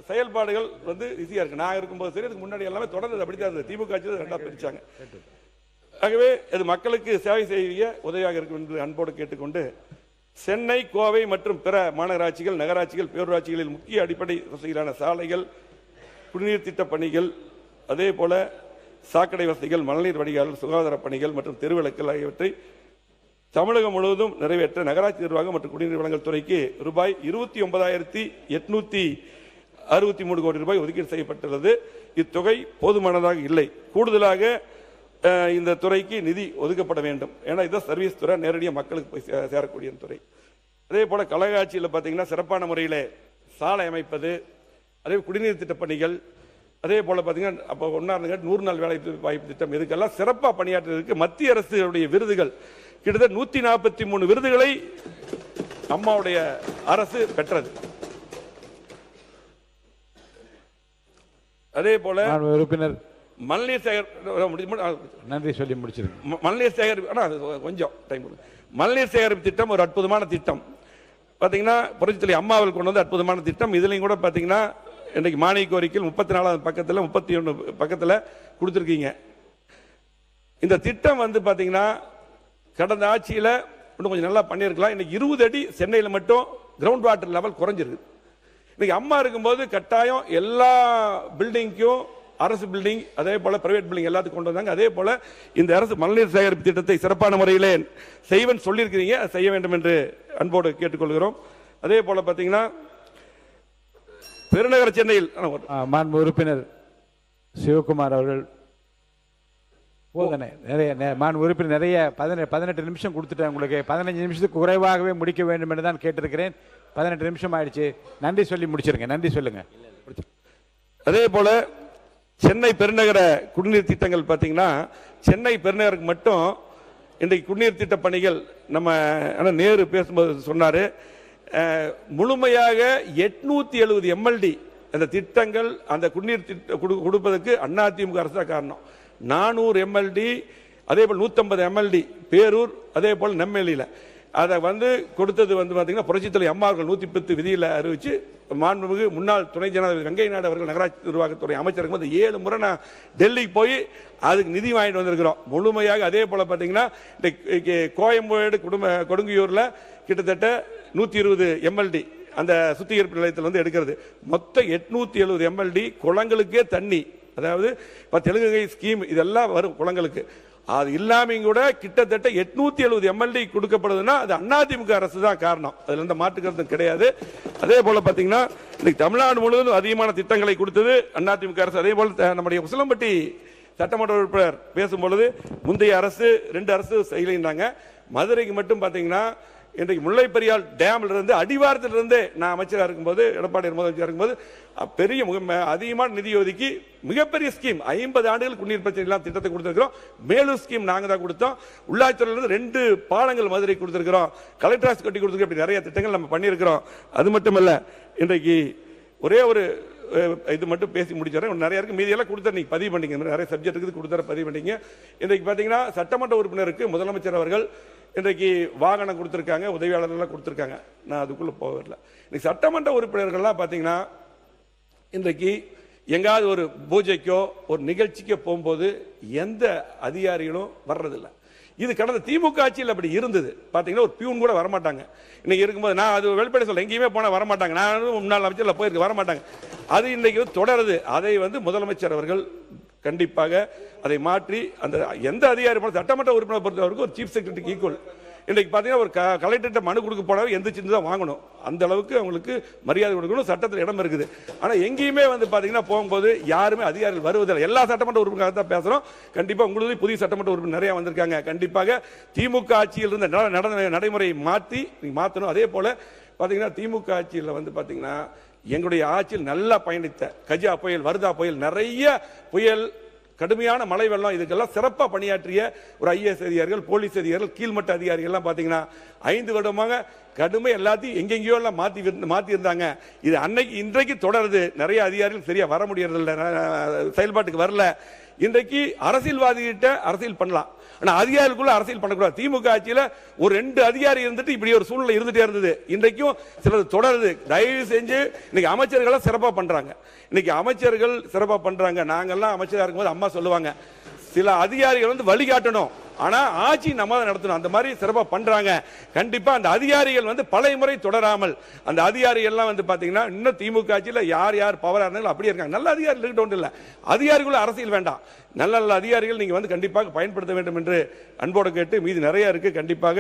Speaker 1: செயல்பாடுகள் வந்து ஈஸியா இருக்கு. நான் இருக்கும்போது சரி, அதுக்கு முன்னாடி எல்லாமே தொடர்ந்து அப்படித்தான் இருந்தது. திமுக ஆட்சியில் 2 பிரிச்சாங்க. ஆகவே அது மக்களுக்கு சேவை செய்ய உதவியாக இருக்கும் என்று அன்போடு கேட்டுக்கொண்டு, சென்னை, கோவை மற்றும் பிற மாநகராட்சிகள், நகராட்சிகள், பேரூராட்சிகளில் முக்கிய அடிப்படை வசதிகளான சாலைகள், குடிநீர் திட்ட பணிகள், அதே போல சாக்கடை வசதிகள், மழைநீர் வடிகால், சுகாதார பணிகள் மற்றும் தெருவிளக்குகள் ஆகியவற்றை தமிழகம் முழுவதும் நிறைவேற்ற நகராட்சி நிர்வாகம் மற்றும் குடிநீர் வழங்கல் துறைக்கு ரூபாய் 29,863 கோடி ரூபாய் ஒதுக்கீடு செய்யப்பட்டுள்ளது. இத்தொகை போதுமானதாக இல்லை. கூடுதலாக இந்த துறைக்கு நிதி ஒதுக்கப்பட வேண்டும். ஏன்னா இதுதான் சர்வீஸ் துறை, நேரடியாக மக்களுக்கு போய் சேரக்கூடிய துறை. அதே போல கழக ஆட்சியில் பார்த்தீங்கன்னா சிறப்பான முறையில் சாலை அமைப்பது, அதே குடிநீர் திட்ட பணிகள், அதே போல பார்த்தீங்கன்னா அப்போ ஒன்றாருங்க 100 நாள் வேலை வாய்ப்பு திட்டம், இதுக்கெல்லாம் சிறப்பாக பணியாற்றுவதற்கு மத்திய அரசுடைய விருதுகள் கிட்டத்தட்ட 143 விருதுகளை அம்மாவுடைய அரசு பெற்றது. அதே போல
Speaker 2: உறுப்பினர்
Speaker 1: மழைநீர் சேகர்
Speaker 2: நன்றி சொல்லி முடிச்சிருங்க.
Speaker 1: மழைநீர் சேகரிப்பு கொஞ்சம் டைம். மழைநீர் சேகரிப்பு திட்டம் ஒரு அற்புதமான திட்டம். பார்த்தீங்கன்னா புரட்சித்தலை அம்மா அவர்கள் கொண்டு வந்து அற்புதமான திட்டம். இதுலையும் கூட பார்த்தீங்கன்னா இன்றைக்கு மானிய கோரிக்கையில் 34 பக்கத்தில் 31 பக்கத்தில் கொடுத்துருக்கீங்க. இந்த திட்டம் வந்து பார்த்தீங்கன்னா கடந்த ஆட்சியில் இன்னும் கொஞ்சம் நல்லா பண்ணியிருக்கலாம். இன்னைக்கு 20 அடி சென்னையில் மட்டும் கிரவுண்ட் வாட்டர் லெவல் குறைஞ்சிருக்கு. இன்னைக்கு அம்மா இருக்கும்போது கட்டாயம் எல்லா பில்டிங்க்கும் அரசு பில்டிங் அதே போல பிரைவேட் பில்டிங் எல்லாத்துக்கும் கொண்டு வந்தாங்க. அதே போல இந்த அரசு மழைநீர் சேகரிப்பு திட்டத்தை சிறப்பான முறையிலே செய்வன் சொல்லியிருக்கிறீங்க, செய்ய வேண்டும் என்று அன்போடு கேட்டுக்கொள்கிறோம். அதே போல பார்த்தீங்கன்னா பெருநகர சென்னையில்
Speaker 2: மாண்பு உறுப்பினர் சிவகுமார் அவர்கள் போதனை நிறைய மாண்பு உறுப்பினர் நிறைய 18 நிமிஷம் கொடுத்துட்டேன் உங்களுக்கு. 15 நிமிஷத்துக்கு குறைவாகவே முடிக்க வேண்டும் என்று தான் கேட்டிருக்கிறேன். 18 நிமிஷம் ஆயிடுச்சு. நன்றி சொல்லி முடிச்சிருங்க. நன்றி சொல்லுங்க.
Speaker 1: அதே போல சென்னை பெருநகர குடிநீர் திட்டங்கள் பார்த்தீங்கன்னா சென்னை பெருநகருக்கு மட்டும் இன்றைக்கு குடிநீர் திட்ட பணிகள் நம்ம நேரு பேசும்போது சொன்னார், முழுமையாக 870 MLD அந்த திட்டங்கள் அந்த குடிநீர் கொடுப்பதற்கு அதிமுக அரசு தான் காரணம். 400 MLD அதே போல் 150 MLD பேரூர் அதே போல் நெம்மேலியில் அதை கொடுத்தது பார்த்தீங்கன்னா புரட்சித்தலை அம்மா அவர்கள் 110 விதியில் அறிவிச்சு மாண்புமிகு முன்னாள் துணை ஜனாதிபதி வெங்கை நாயுடு அவர்கள் நகராட்சி நிர்வாகத்துறை அமைச்சருக்கு வந்து 7 முறை நான் டெல்லிக்கு போய் அதுக்கு நிதி வாங்கிட்டு வந்திருக்கிறோம் முழுமையாக. அதே போல பார்த்தீங்கன்னா கோயம்பேடு கொடுங்கையூரில் கிட்டத்தட்ட 120 MLD அந்த சுத்திகரிப்பு நிலையத்தில் எடுக்கிறது. மொத்தம் 870 MLD குளங்களுக்கே தண்ணி, அதாவது தெலுங்கை ஸ்கீம் இதெல்லாம் வரும் குளங்களுக்கு. அது இல்லாமையும் கூட கிட்டத்தட்ட 870 MLD கொடுக்கப்படுதுன்னா அது அதிமுக அரசு தான் காரணம். அதுல எந்த மாற்று கருத்தும் கிடையாது. அதே போல பாத்தீங்கன்னா இன்னைக்கு தமிழ்நாடு முழுவதும் அதிகமான திட்டங்களை கொடுத்தது அதிமுக அரசு. அதே போல நம்முடைய உசிலம்பட்டி சட்டமன்ற உறுப்பினர் பேசும்பொழுது முந்தைய அரசு 2 அரசு செயலினாங்க. மதுரைக்கு மட்டும் பாத்தீங்கன்னா இன்றைக்கு முல்லை பெரியால் டேம்ல இருந்து அடிவாரத்திலிருந்து நான் அமைச்சராக இருக்கும்போது எடப்பாடி முதலமைச்சராக இருக்கும்போது பெரிய அதிகமான நிதி ஒதுக்கி மிகப்பெரிய ஸ்கீம் 50 ஆண்டுகள் குடிநீர் பிரச்சனை எல்லாம் திட்டத்தை கொடுத்திருக்கிறோம். மேலும் ஸ்கீம் நாங்க தான் கொடுத்தோம். உள்ளாட்சித்துறையிலிருந்து 2 பாலங்கள் மதுரை கொடுத்திருக்கிறோம். கலெக்டர் ஆஃபீஸ் கட்டி கொடுத்திருக்கோம். இப்படி நிறைய திட்டங்கள் நம்ம பண்ணியிருக்கிறோம். அது மட்டுமல்ல இன்றைக்கு ஒரே ஒரு இது மட்டும் பேசி முடிச்சிடறேன். நிறைய இருக்கு, மீதியெல்லாம் கொடுத்தா நீங்க பதிவு பண்ணிங்க. நிறைய சப்ஜெக்ட் இருக்குது, கொடுத்தா பதிவு பண்ணிங்க. இன்றைக்கு பார்த்தீங்கன்னா சட்டமன்ற உறுப்பினருக்கு முதலமைச்சர் அவர்கள் இன்றைக்கு வாகனம் கொடுத்துருக்காங்க, உதவியாளர்கள்லாம் கொடுத்துருக்காங்க. நான் அதுக்குள்ளே போகவில்லை. இன்னைக்கு சட்டமன்ற உறுப்பினர்கள்லாம் பார்த்தீங்கன்னா இன்றைக்கு எங்காவது ஒரு பூஜைக்கோ ஒரு நிகழ்ச்சிக்கோ போகும்போது எந்த அதிகாரிகளும் வர்றதில்லை. இது கடந்த திமுக ஆட்சியில் அப்படி இருந்தது. பார்த்தீங்கன்னா ஒரு பியூன் கூட வரமாட்டாங்க. இன்னைக்கு இருக்கும்போது நான் அது வெளிப்படை சொல்ல எங்கேயுமே போனால் வரமாட்டாங்க. நான் முன்னாள் அமைச்சரில் போயிருக்கு, வரமாட்டாங்க. அது இன்னைக்கு தொடருது. அதை முதலமைச்சர் அவர்கள் கண்டிப்பாக அதை மாற்றி அந்த எந்த அதிகாரி சட்டமன்ற உறுப்பினர் பொறுத்தவரைக்கும் ஒரு சீஃப் செக்ரட்டரிக்கு ஈக்குவல். இன்றைக்கு பார்த்தீங்கன்னா ஒரு கலெக்டர்கிட்ட மனு கொடுக்க போனாலும் எந்த சின்ன தான் வாங்கணும். அந்த அளவுக்கு அவங்களுக்கு மரியாதை கொடுக்கணும். சட்டத்தில் இடம் இருக்குது. ஆனால் எங்கேயுமே பார்த்தீங்கன்னா போகும்போது யாருமே அதிகாரிகள் வருவதில்லை. எல்லா சட்டமன்ற உறுப்பினராக தான் பேசுகிறோம். கண்டிப்பாக உங்களுக்கு புதிய சட்டமன்ற உறுப்பினர் நிறைய வந்திருக்காங்க. கண்டிப்பாக திமுக ஆட்சியில் இருந்த நடைமுறையை மாற்றணும். அதே போல பார்த்தீங்கன்னா திமுக ஆட்சியில் பார்த்தீங்கன்னா எங்களுடைய ஆட்சியில் நல்லா பயணித்த கஜா புயல், வர்தா புயல், நிறைய புயல், கடுமையான மழை வெள்ளம், இதுக்கெல்லாம் சிறப்பாக பணியாற்றிய ஒரு IAS அதிகாரிகள், போலீஸ் அதிகாரிகள், கீழ்மட்ட அதிகாரிகள்லாம் பார்த்தீங்கன்னா 5 வருடமாக கடுமை எல்லாத்தையும் எங்கெங்கேயோ எல்லாம் மாற்றி இருந்தாங்க. இது இன்றைக்கு தொடருது. நிறைய அதிகாரிகள் சரியா வர முடியறதில்லை, செயல்பாட்டுக்கு வரல. இன்றைக்கு அரசியல்வாதிகிட்ட அரசியல் பண்ணலாம், ஆனா அதிகாரிக்குள்ள அரசியல் பண்ணக்கூடாது. திமுக ஆட்சியில் ஒரு 2 அதிகாரி இருந்துட்டு இப்படி ஒரு சூழ்நிலை இருந்துட்டே இருந்தது. இன்றைக்கும் சிலது தொடருது. தயவு செஞ்சு இன்னைக்கு அமைச்சர்கள் சிறப்பாக பண்றாங்க. இன்னைக்கு அமைச்சர்கள் சிறப்பாக பண்றாங்க. நாங்கெல்லாம் அமைச்சராக இருக்கும்போது அம்மா சொல்லுவாங்க, சில அதிகாரிகள் வழிகாட்டணும், ஆனா ஆட்சி நம்ம தான் நடத்தணும். அந்த மாதிரி சிறப்பாக பண்றாங்க. கண்டிப்பா அந்த அதிகாரிகள் பல முறை தொடராமல் அந்த அதிகாரிகள் எல்லாம் பாத்தீங்கன்னா இன்னும் திமுக ஆட்சியில் யார் யார் பவரா இருந்தாலும் அப்படியே இருக்காங்க. நல்ல அதிகாரிகள் இருக்கட்டும் இல்லை, அதிகாரிகள் அரசியல் வேண்டாம். நல்ல நல்ல அதிகாரிகள் நீங்க கண்டிப்பாக பயன்படுத்த வேண்டும் என்று அன்போடு கேட்டு, மீதி நிறைய இருக்கு. கண்டிப்பாக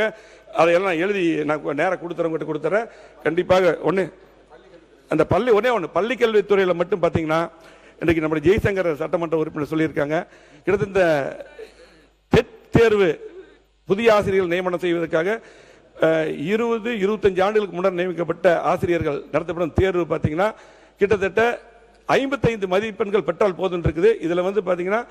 Speaker 1: அதையெல்லாம் எழுதி நான் நேரம் கொடுத்துறேன். கண்டிப்பாக அந்த பள்ளி கல்வித்துறையில் மட்டும் பாத்தீங்கன்னா இன்றைக்கு நம்முடைய ஜெய்சங்கர் சட்டமன்ற உறுப்பினர் சொல்லியிருக்காங்க, கிட்டத்தட்ட தேர்வு புதிய ஆசிரியர்கள் நியமனம் செய்வதற்காக 20-25 ஆண்டுகளுக்கு முன்னர் நியமிக்கப்பட்ட ஆசிரியர்கள் நடத்தப்படும் தேர்வு பார்த்தீங்கன்னா கிட்டத்தட்ட 55 மதிப்பெண்கள் பெற்றால் போதும் இருக்குது. இதுல வந்து பாத்தீங்கன்னா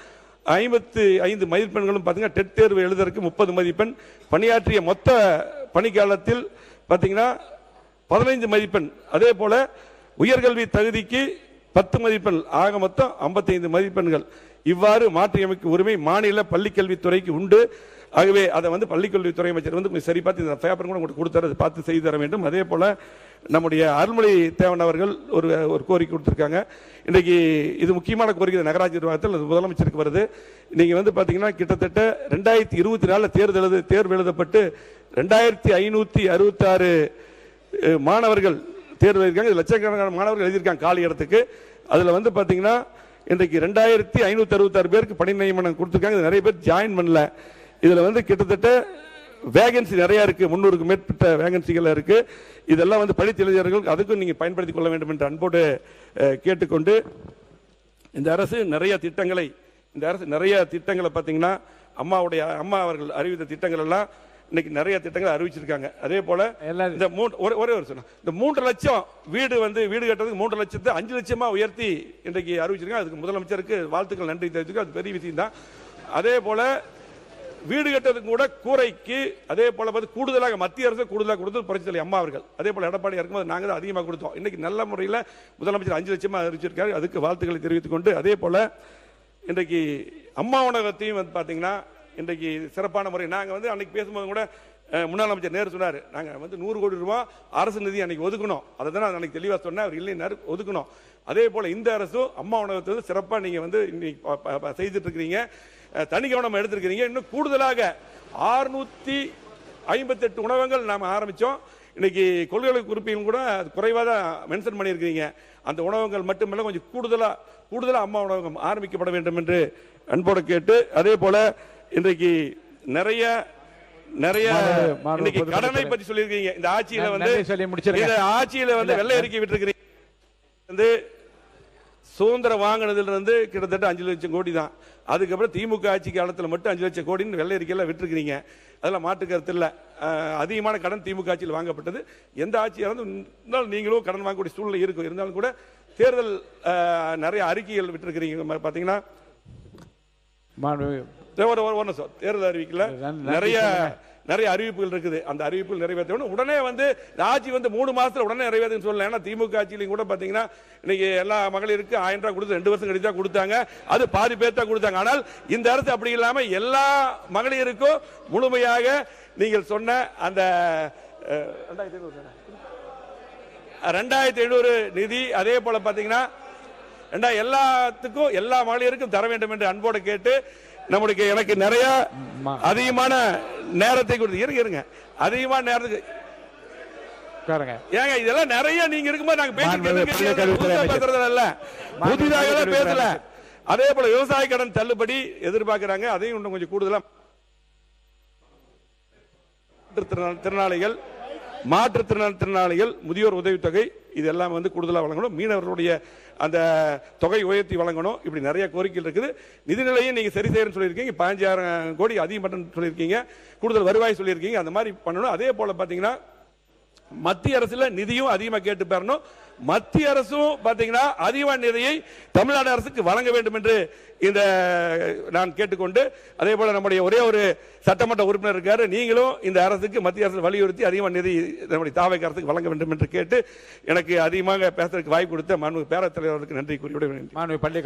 Speaker 1: 55 மதிப்பெண்களும் பாத்தீங்கன்னா டெட் தேர்வு எழுதுறதுக்கு 30 மதிப்பெண், பணியாற்றிய மொத்த பணிக்காலத்தில் பாத்தீங்கன்னா 15 மதிப்பெண், அதே போல உயர்கல்வி தகுதிக்கு 10 மதிப்பெண், ஆக மொத்தம் 55 மதிப்பெண்கள். இவ்வாறு மாற்றியமைக்கும் உரிமை மாநில பள்ளிக்கல்வித்துறைக்கு உண்டு. ஆகவே அதை வந்து பள்ளிக்கல்வித்துறை அமைச்சர் வந்து கொஞ்சம் சரி பார்த்து இந்த பேப்பர் கூட உங்களுக்கு கொடுத்தாரு, பார்த்து செய்து தர வேண்டும். அதே போல நம்முடைய அருள்மொழி தேவன் அவர்கள் ஒரு கோரிக்கை கொடுத்திருக்காங்க. இன்னைக்கு இது முக்கியமான கோரிக்கை, நகராட்சி நிர்வாகத்தில் முதலமைச்சருக்கு வருது. இன்னைக்கு வந்து பாத்தீங்கன்னா கிட்டத்தட்ட 2024 தேர்வு எழுதப்பட்டு 2566 மாணவர்கள் தேர்வு எழுதியிருக்காங்க. லட்சக்கணக்கான மாணவர்கள் எழுதியிருக்காங்க காலி இடத்துக்கு. அதுல வந்து பாத்தீங்கன்னா இன்றைக்கு 2566 பேருக்கு பணி நியமனம் கொடுத்திருக்காங்க. நிறைய பேர் ஜாயின் பண்ணல. இதுல வந்து கிட்டத்தட்ட வேகன்சி நிறைய இருக்கு, 300க்கு மேற்பட்ட வேகன்சிகள் இருக்கு. இதெல்லாம் வந்து படித்த இளைஞர்கள் அதுக்கும் நீங்க பயன்படுத்திக் கொள்ள வேண்டும் என்று அன்போடு கேட்டுக்கொண்டு, இந்த அரசு நிறைய திட்டங்களை பாத்தீங்கன்னா அம்மா அவர்கள் அறிவித்த திட்டங்கள் எல்லாம் இன்னைக்கு நிறைய திட்டங்களை அறிவிச்சிருக்காங்க. அதே போல இந்த ஒரே ஒரு சொன்ன இந்த 3 லட்சம் வீடு கட்டுறதுக்கு 3 லட்சத்தை 5 லட்சமா உயர்த்தி இன்றைக்கு அறிவிச்சிருக்காங்க. அதுக்கு முதலமைச்சருக்கு வாழ்த்துக்கள், நன்றி தெரிவிச்சிருக்கோம். அது பெரிய விஷயம் தான். அதே போல வீடு கட்டுறதுக்கு கூட கூரைக்கு அதே போல கூடுதலாக மத்திய அரசு கூடுதலாக கொடுத்து புரட்சித்தலைவர் அம்மா அவர்கள், அதே போல எடப்பாடி இருக்கும்போது நாங்கள் தான் அதிகமாக கொடுத்தோம். இன்னைக்கு நல்ல முறையில் முதலமைச்சர் 5 லட்சமா அறிவிச்சிருக்காரு. அதுக்கு வாழ்த்துக்களை தெரிவித்துக் கொண்டு, அதே போல இன்றைக்கு அம்மா உணவகத்தையும் வந்து பாத்தீங்கன்னா இன்றைக்கு சிறப்பான முறை நாங்கள் வந்து அன்னைக்கு பேசும்போது கூட முன்னாள் அமைச்சர் நேரு சொன்னார், நாங்கள் வந்து 100 கோடி ரூபாய் அரசு நிதி அன்னைக்கு ஒதுக்கணும். அதை தான் அன்னைக்கு தெளிவாக சொன்னேன். அவர் இல்லைன்னாரு, ஒதுக்கணும். அதே போல இந்த அரசும் அம்மா உணவகத்தை வந்து சிறப்பாக நீங்க வந்து இன்னைக்கு செய்துட்டு இருக்கிறீங்க, தனி கவனம் எடுத்திருக்கிறீங்க. இன்னும் கூடுதலாக 658 உணவகங்கள் நாம ஆரம்பிச்சோம். இன்னைக்கு கொள்கை குறிப்பிலும் கூட அது குறைவாக தான் மென்ஷன் பண்ணியிருக்கிறீங்க. அந்த உணவகங்கள் மட்டுமல்ல, கொஞ்சம் கூடுதலா அம்மா உணவகம் ஆரம்பிக்கப்பட வேண்டும் என்று அன்போடு கேட்டு, அதே போல இன்றைக்கு நிறைய இன்னைக்கு கடனை பற்றி சொல்லியிருக்கீங்க. இந்த ஆட்சியில வந்து வெள்ளை அறிக்கை விட்டுருக்கிறீங்க. வந்து சுதந்திரம் வாங்கினதுல இருந்து கிட்டத்தட்ட 5 லட்சம் கோடி தான். அதுக்கப்புறம் திமுக ஆட்சி காலத்தில் மட்டும் 5 லட்சம் கோடின்னு வெள்ளை அறிக்கையில விட்டுருக்கிறீங்க. அதெல்லாம் மாற்று கருத்து இல்லை. அதிகமான கடன் திமுக ஆட்சியில் வாங்கப்பட்டது. எந்த ஆட்சியாக இருந்தாலும் நீங்களும் கடன் வாங்கக்கூடிய சூழ்நிலை இருக்கும். இருந்தாலும் கூட தேர்தல் நிறைய அறிக்கைகள் விட்டுருக்கிறீங்க. பாத்தீங்கன்னா தேர்தல் அறிவிக்கல நிறைய அறிவிப்புகள் இருக்குது. அந்த அறிவிப்புகள் நிறைவேற்றணும். உடனே வந்து ஆட்சி வந்து 3 மாசத்துல உடனே நிறைவேற்றுன்னு சொல்லல. ஏன்னா திமுக ஆட்சியிலையும் கூட பாத்தீங்கன்னா இன்னைக்கு எல்லா மகளிருக்கு 1000 ரூபாய் கொடுத்து 2 வருஷம் கழிச்சு தான் கொடுத்தாங்க. அது பாதி பேர் தான் கொடுத்தாங்க. ஆனால் இந்த அரசு அப்படி இல்லாம எல்லா மகளிருக்கும் முழுமையாக நீங்கள் சொன்ன அந்த 2500 நிதி, அதே போல பாத்தீங்கன்னா எல்லாத்துக்கும் எல்லா மகளிருக்கும் தர வேண்டும் என்று அன்போடு கேட்டு, நம்மளுக்கு எனக்கு நிறைய அதிகமான நேரத்தை கொடுத்து இருங்க அதிகமான நேரத்துக்கு ஏங்க இதெல்லாம் நிறைய நீங்க இருக்கும்போது நாங்க பேசுறதில்ல, புதிதாக பேசல. அதே போல விவசாய கடன் தள்ளுபடி எதிர்பார்க்கிறாங்க. அதையும் இன்னும் கொஞ்சம் கூடுதலா மாற்றுத்திறனாளிகள் முதியோர் உதவித்தொகை இதெல்லாம் வந்து கூடுதலாக வழங்கணும். மீனவர்களுடைய அந்த தொகை உயர்த்தி வழங்கணும். இப்படி நிறைய கோரிக்கைகள் இருக்குது. நிதிநிலையை நீங்க சரி செய்யணும்னு சொல்லியிருக்கீங்க. 15,000 கோடி அதிகம் பண்ணணும்னு சொல்லியிருக்கீங்க. கூடுதல் வருவாய் சொல்லியிருக்கீங்க. அந்த மாதிரி பண்ணணும். அதே போல பாத்தீங்கன்னா மத்திய அரசுல நிதியும் அதிகமாக கேட்டு பெறணும். மத்திய அரசும் பாத்தீங்கன்னா அதிகமான நிதியை தமிழ்நாடு அரசுக்கு வழங்க வேண்டும் என்று இந்த நான் கேட்டுக்கொண்டு, அதே போல நம்முடைய ஒரே ஒரு சட்டமன்ற உறுப்பினர் இருக்காரு, நீங்களும் இந்த அரசுக்கு மத்திய அரசு வலியுறுத்தி அதிகமான நிதி நம்முடைய தாவேக அரசுக்கு வழங்க வேண்டும் என்று கேட்டு எனக்கு அதிகமாக பேசுறதுக்கு வாய்ப்பு கொடுத்த மாண்புமிகு பேரவைத் தலைவருக்கு நன்றி கூறிவிட வேண்டும்.